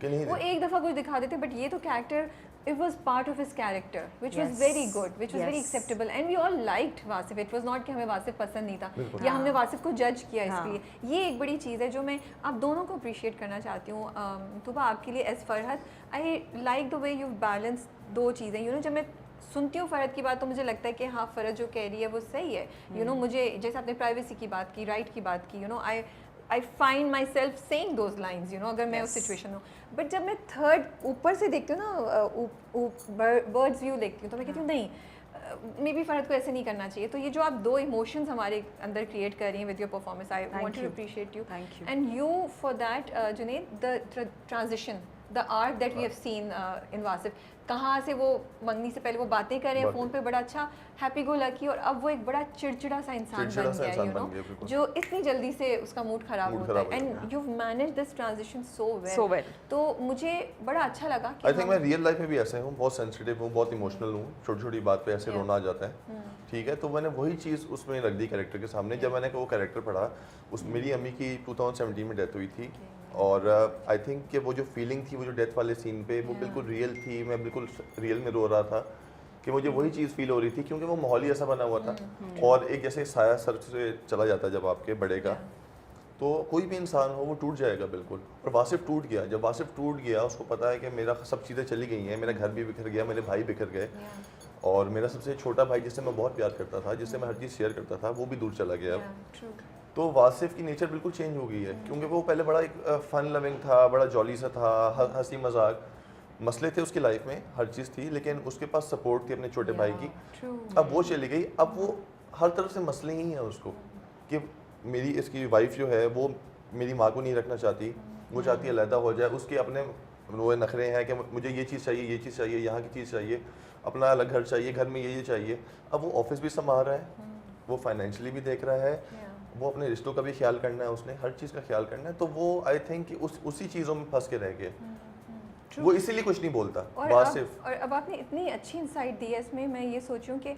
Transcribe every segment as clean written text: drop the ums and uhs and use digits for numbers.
कि नहीं वो एक दफ़ा कुछ दिखा देते, बट ये तो character it was part of his character which was very good, which was very acceptable, and we all liked Wasif. It was not कि हमें वासिफ पसंद नहीं था या हमने वासिफ को जज किया इसके लिए. ये एक बड़ी चीज़ है जो मैं आप दोनों को अप्रिशिएट करना चाहती हूँ. तो आपके लिए as Farhad, I like the way you balance दो चीज़ें. यू नो, जब मैं सुनती हूँ फ़रहद की बात तो मुझे लगता है कि हाँ, फ़रहद जो कह रही है वो सही है. यू नो, मुझे जैसे आपने प्राइवेसी की बात की, राइट की बात की, you know, I find my self saying those lines, you know, अगर मैं उस सिचुएशन में हूँ. बट जब मैं थर्ड ऊपर से देखती हूँ ना, बर्ड्स व्यू देखती हूँ, तो मैं कहती हूँ नहीं, मे बी फ़रहद को ऐसे नहीं करना चाहिए. तो ये जो आप दो इमोशंस हमारे अंदर क्रिएट कर रही हैं with your performance, I want to appreciate you and you for that. Junaid, the transition, the art that we have seen in Wasif, कहाँ से वो मंगनी से पहले वो बातें कर रहे हैं फ़ोन पे, बड़ा अच्छा हैप्पी गो लकी, और अब वो एक बड़ा चिड़चिड़ा सा इंसान बन गया, यू नो, जो इतनी जल्दी से उसका मूड ख़राब होता है. And you manage this transition so well. तो मुझे बड़ा अच्छा लगा. आई थिंक मैं रियल लाइफ में भी ऐसे हूँ, बहुत सेंसिटिव हूँ, बहुत इमोशनल हूँ, छोटी छोटी बात पे ऐसे रोना आ जाता है. ठीक है, तो मैंने वही चीज़ उसमें रख दी कैरेक्टर के सामने. जब मैंने वो कैरेक्टर पढ़ा, उस मेरी अम्मी की 2017 में डेथ हुई थी, और आई थिंक कि वो जो फीलिंग थी, वो जो डेथ वाले सीन पे, वो बिल्कुल रियल थी. मैं बिल्कुल रियल में रो रहा था कि मुझे वही चीज़ फील हो रही थी, क्योंकि वो माहौल ही ऐसा बना हुआ था. और एक जैसे साया सर से चला जाता है जब आपके बड़े का, तो कोई भी इंसान हो वो टूट जाएगा बिल्कुल. और वासिफ टूट गया. जब वासिफ टूट गया, उसको पता है कि मेरा सब चीज़ें चली गई हैं, मेरा घर भी बिखर गया, मेरे भाई बिखर गए, और मेरा सबसे छोटा भाई जिससे मैं बहुत प्यार करता था, जिससे मैं हर चीज़ शेयर करता था, वो भी दूर चला गया. तो वासिफ की नेचर बिल्कुल चेंज हो गई है, क्योंकि वो पहले बड़ा एक फ़न लविंग था, बड़ा जॉली सा था, हंसी मजाक, मसले थे उसकी लाइफ में, हर चीज़ थी, लेकिन उसके पास सपोर्ट थी अपने छोटे भाई की. अब वो चली गई. अब वो हर तरफ से मसले ही हैं उसको, कि मेरी इसकी वाइफ जो है वो मेरी माँ को नहीं रखना चाहती, वो चाहती है अलहदा हो जाए. उसके अपने वो नखरे हैं कि मुझे ये चीज़ चाहिए, ये चीज़ चाहिए, यहाँ की चीज़ चाहिए, अपना अलग घर चाहिए, घर में ये चाहिए. अब वो ऑफिस भी संभाल रहा है, वो फाइनेंशियली भी देख रहा है, वो अपने रिश्तों का भी ख्याल करना है, उसने हर चीज़ का ख्याल करना है. तो वो आई थिंक कि उसी चीज़ों में फंस के रह गए. वो इसीलिए कुछ नहीं बोलता. और अब आपने इतनी अच्छी इंसाइट दी है इसमें. मैं ये सोचूं कि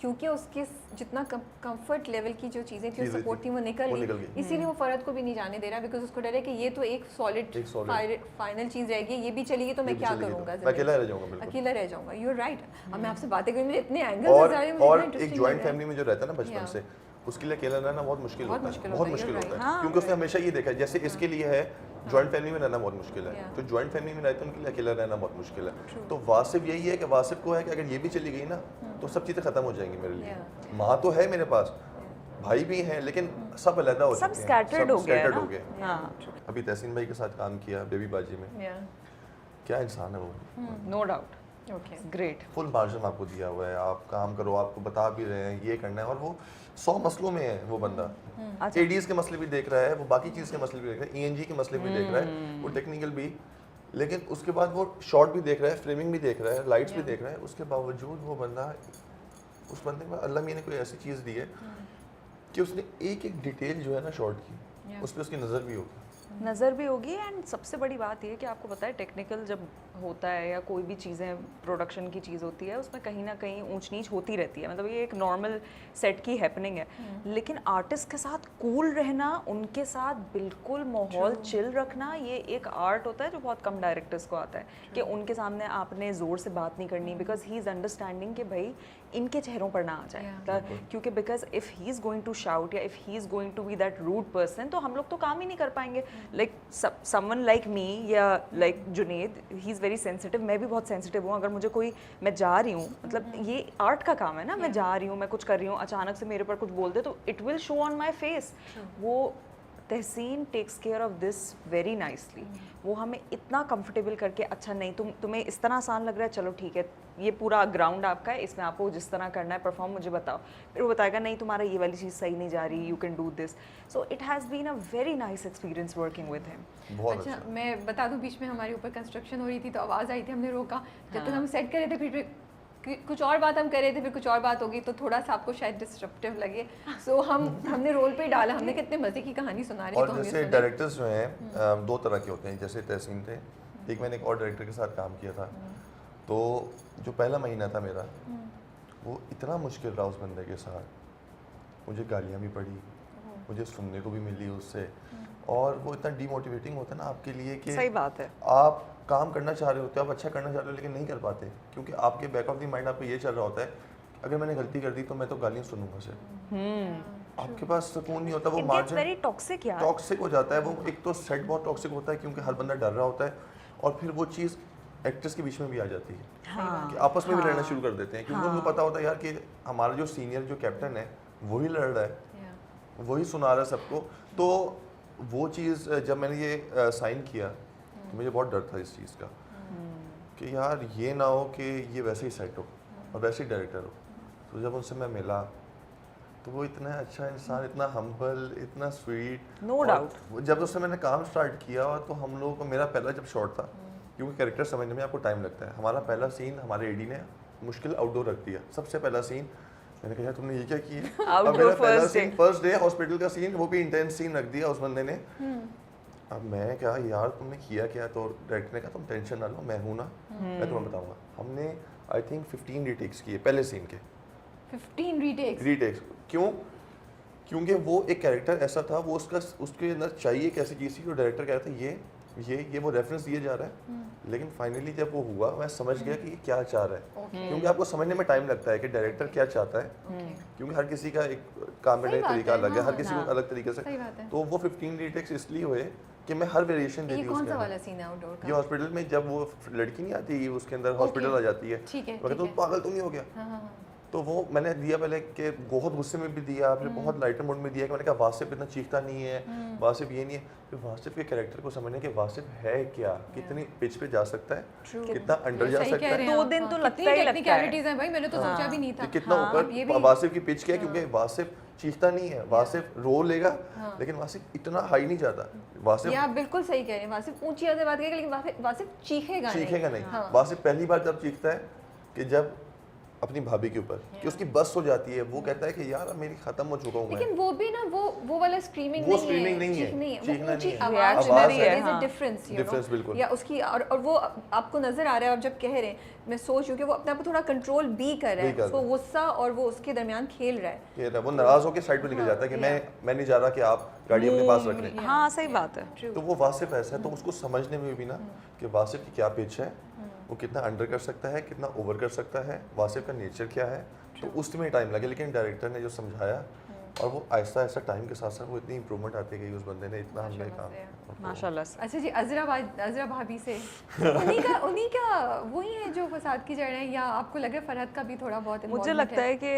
क्योंकि उसके जितना कंफर्ट लेवल की जो चीज़ें थी, सपोर्ट थी, वो निकल गई, इसीलिए वो फ़रहद को भी नहीं जाने दे रहा, बिकॉज उसको डर है कि ये तो एक सॉलिड फाइनल चीज़ रहेगी, ये भी चली गई तो मैं क्या करूँगा, अकेला रह जाऊँगा. अकेला रह जाऊँगा. You are right. अब मैं आपसे बातें करूँ, मुझे इतने एंगल्स. और एक जॉइंट फैमिली में जो रहता है ना बचपन से, उसके लिए अकेला रहना बहुत मुश्किल होता है, बहुत मुश्किल होता है, क्योंकि उसने हमेशा ये देखा है, जैसे इसके लिए है जॉइंट फैमिली में रहना बहुत मुश्किल है, तो जॉइंट फैमिली में रहते हैं उनके लिए अकेला रहना बहुत मुश्किल है. तो वासिफ यही है कि वासिफ को है कि अगर ये भी चली गई ना तो सब चीज़ें खत्म हो जाएंगी मेरे लिए. माँ तो है मेरे पास, भाई भी हैं, लेकिन सब अलग हो चुके हैं, सब स्कैटर्ड हो गए. अभी तहसीन भाई के साथ काम किया बेबी बाजी में, क्या इंसान है वो, no doubt. Great. Full margin आपको दिया हुआ है, आप काम करो, आपको बता भी रहे हैं ये करना है, और वो 100 मसलों में है वो बंदा. एडीएस के मसले भी देख रहा है, वो बाकी चीज़ के मसले भी देख रहा है, ईएनजी के मसले भी देख रहा है, वो टेक्निकल भी, लेकिन उसके बाद वो शॉट भी देख रहा है, फ्रेमिंग भी देख रहा है, लाइट्स भी देख रहा है. उसके बावजूद वो बंदा, उस बंदे में अल्लाह मियां ने कोई ऐसी चीज़ दी है कि उसने एक एक डिटेल जो है ना शॉट की, उस पर उसकी नज़र भी होगी. एंड सबसे बड़ी बात ये कि आपको पता है टेक्निकल जब होता है या कोई भी चीज़ें प्रोडक्शन की चीज़ होती है, उसमें कहीं ना कहीं ऊंच नीच होती रहती है. मतलब ये एक नॉर्मल सेट की हैपनिंग है, लेकिन आर्टिस्ट के साथ कूल रहना, उनके साथ बिल्कुल माहौल चिल रखना, ये एक आर्ट होता है जो बहुत कम डायरेक्टर्स को आता है. कि उनके सामने आपने ज़ोर से बात नहीं करनी, बिकॉज ही इज़ अंडरस्टैंडिंग कि भाई इनके चेहरों पर ना आ जाए, क्योंकि because if he is going to shout या if he is going to be that rude person, तो हम लोग तो काम ही नहीं कर पाएंगे. लाइक समवन लाइक मी या like Junaid, he is very sensitive. मैं भी बहुत सेंसिटिव हूँ. अगर मुझे कोई, मैं जा रही हूँ, मतलब ये आर्ट का काम है ना, मैं जा रही हूँ, मैं कुछ कर रही हूँ, अचानक से मेरे पर कुछ बोल दे तो it will show on my face. वो Tahseen takes care of this very nicely. वो हमें इतना कंफर्टेबल करके, अच्छा नहीं तुम्हें इस तरह आसान लग रहा है, चलो ठीक है, ये पूरा ग्राउंड आपका है, इसमें आपको जिस तरह करना है परफॉर्म मुझे बताओ. फिर वो बताएगा नहीं तुम्हारा ये वाली चीज़ सही नहीं जा रही, you can do this. So it has been a very nice experience working with him. अच्छा, मैं बता दूं, बीच में हमारे ऊपर कंस्ट्रक्शन हो रही थी तो आवाज़ आई थी, हमने रोका. जब तक हम सेट कर रहे थे, फिर कुछ और बात हम कर रहे थे, फिर कुछ और बात होगी, तो थोड़ा सा आपको शायद डिस्ट्रप्टिव लगे. सो हमने रोल पे डाला, हमने कितने मज़े की कहानी सुना रही. और जैसे डायरेक्टर्स जो हैं दो तरह के होते हैं. जैसे तहसीन थे, एक मैंने एक और डायरेक्टर के साथ काम किया था, तो जो पहला महीना था मेरा, वो इतना मुश्किल रहा उस बंदे के साथ. मुझे गालियाँ भी पड़ी, मुझे सुनने को भी मिली उससे, और वो इतना डीमोटिवेटिंग होता है ना आपके लिए कि सही बात है। आप काम करना चाह रहे होते हो, आप अच्छा करना चाह रहे हो, लेकिन नहीं कर पाते क्योंकि आपके बैक ऑफ द माइंड आपको ये चल रहा होता है अगर मैंने गलती कर दी तो मैं तो गालियाँ सुनूंगा सिर्फ। आपके पास सुकून नहीं होता, वो मार्जिन वेरी टॉक्सिक यार। टॉक्सिक हो जाता है। वो एक तो सेट बहुत टॉक्सिक होता है क्योंकि हर बंदा डर रहा होता है, और फिर वो चीज़ एक्टर्स के बीच में भी आ जाती है हाँ, कि आपस में भी लड़ना शुरू कर देते हैं क्योंकि उनको पता होता है यार कि हमारा जो सीनियर जो कैप्टन है वही लड़ रहा है, वही सुना रहा है सबको। तो वो चीज़ जब मैंने ये साइन किया तो मुझे बहुत डर था इस चीज़ का कि यार ये ना हो कि ये वैसे ही सेट हो और वैसे ही डायरेक्टर हो। तो जब उनसे मैं मिला तो वो इतना अच्छा इंसान, इतना हम्बल, इतना स्वीट, नो डाउट। जब उससे मैंने काम स्टार्ट किया तो हम लोगों को, मेरा पहला जब शॉट था, क्योंकि कैरेक्टर समझने में आपको टाइम लगता है, हमारा पहला सीन हमारे एडी ने मुश्किल आउटडोर रख दिया। सबसे पहला सीन मैंने कहा तुमने ये क्या किया। अब मेरा पहला सीन फर्स्ट डे हॉस्पिटल का सीन, वो भी इंटेंस सीन रख दिया उस बंदे ने। अब मैं क्या यार तुमने किया क्या, तो डायरेक्टर ने कहा तुम टेंशन ना लो, मैं हूँ ना, मैं तुम्हें बताऊंगा। हमने आई थिंक 15 रीटेक्स किए पहले सीन के। 15 रीटेक्स क्यों? क्योंकि वो एक कैरेक्टर ऐसा था, वो उसके अंदर चाहिए एक ऐसी चीज़ थी जो डायरेक्टर कह रहा था ये वो रेफरेंस दिए जा रहा है, लेकिन फाइनली जब वो हुआ मैं समझ गया कि ये क्या चाह रहा है। क्योंकि आपको समझने में टाइम लगता है कि डायरेक्टर क्या चाहता है, क्योंकि हर किसी का एक काम करने का तरीका अलग है, हर किसी को अलग तरीके से। तो वो 15 रीटेक्स इसलिए हुए कि मैं हर वेरिएशन देती हूँ। कौन सा वाला सीन है आउटडोर का? ये हॉस्पिटल में जब वो लड़की नहीं आती उसके अंदर हॉस्पिटल आ जाती है, तो पागल तो नहीं हो गया। तो वो मैंने दिया पहले कि बहुत गुस्से में भी दिया, फिर बहुत लाइटर मोड में दिया कि मैंने कहा वासिफ इतना चीखता नहीं है, वासिफ ये नहीं है। फिर वासिफ के कैरेक्टर को समझने कि वासिफ है क्या, कितनी पिच पे जा सकता है, कितना अंडर जा सकता है। 2 दिन तो लगता ही लगता है भाई, मैंने तो सोचा भी नहीं था कितना ऊपर वासिफ की पिच क्या है, क्योंकि वासिफ चीखता नहीं है, वासिफ रो लेगा, लेकिन वासिफ इतना हाई नहीं जाता। वासिफ, आप बिल्कुल सही कह रहे हैं, वासिफ ऊंची आवाज़ से बात करेगा लेकिन वासिफ चीखेगा नहीं। वासिफ पहली बार जब चीखता है कि जब अपनी भाभी के ऊपर कि उसकी बस हो जाती है, वो कहता है कि यार अब मेरी खत्म हो चुका हूँ मैं। लेकिन वो भी ना वो वाला स्क्रीमिंग वो नहीं स्क्रीमिंग है, नहीं है, वो ऊंची आवाज आवाज है, है, डिफरेंस बिल्कुल। या उसकी और वो आपको नजर आ रहा है। और जब कह रहे हैं, मैं सोच रही हूँ कि वो अपने आप को थोड़ा कंट्रोल भी कर रहा है, उसको गुस्सा और वो उसके दरमियान खेल रहा है। वो नाराज होकर साइड पे निकल जाता है कि मैं नहीं जा रहा कि आप गाड़ी अपने पास रख लें। हाँ सही बात है। तो वो वासिफ ऐसा है, तो उसको समझने में भी ना कि वासिफ की क्या पिच है, वो कितना अंडर कर सकता है, कितना ओवर कर सकता है, वासिफ का नेचर क्या है, तो उसमें टाइम लगे। लेकिन डायरेक्टर ने जो समझाया और वो आहिस्ता आहिस्ता टाइम के साथ साथ वो इतनी इंप्रूवमेंट आती गई उस बंदे ने, इतना हमने काम माशाल्लाह से। अच्छा जी, अजरा भाभी से उन्हीं का वही है जो फसाद की जड़ है, या आपको लग रहा है फरहत का भी थोड़ा बहुत? मुझे लगता है कि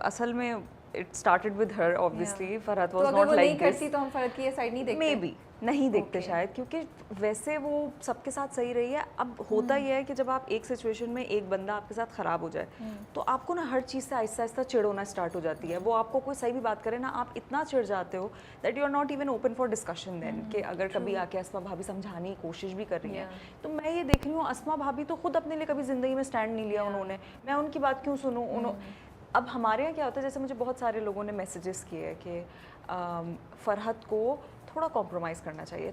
असल में it started with her obviously. Farhat was तो नॉट लाइक दिस। तो हम फरहत की ये साइड नहीं देखते, मे बी नहीं देखते शायद, क्योंकि वैसे वो सबके साथ सही रही है। अब होता ही है कि जब आप एक सिचुएशन में एक बंदा आपके साथ ख़राब हो जाए तो आपको ना हर चीज़ से आहिस्ता आहिस्ता चिढ़ होना स्टार्ट हो जाती है। वो आपको कोई सही भी बात करे ना, आप इतना चिढ़ जाते हो that you are not even open for discussion then, कि अगर कभी आके अस्मा भाभी समझाने की कोशिश भी कर रही है तो मैं ये देख रही हूँ अस्मा भाभी तो खुद अपने लिए कभी ज़िंदगी में स्टैंड नहीं लिया उन्होंने, मैं उनकी बात क्यों सुनूँ। अब हमारे यहाँ क्या होता है, जैसे मुझे बहुत सारे लोगों ने मैसेजेस किए कि फरहत को थोड़ा कॉम्प्रोमाइज़ करना चाहिए।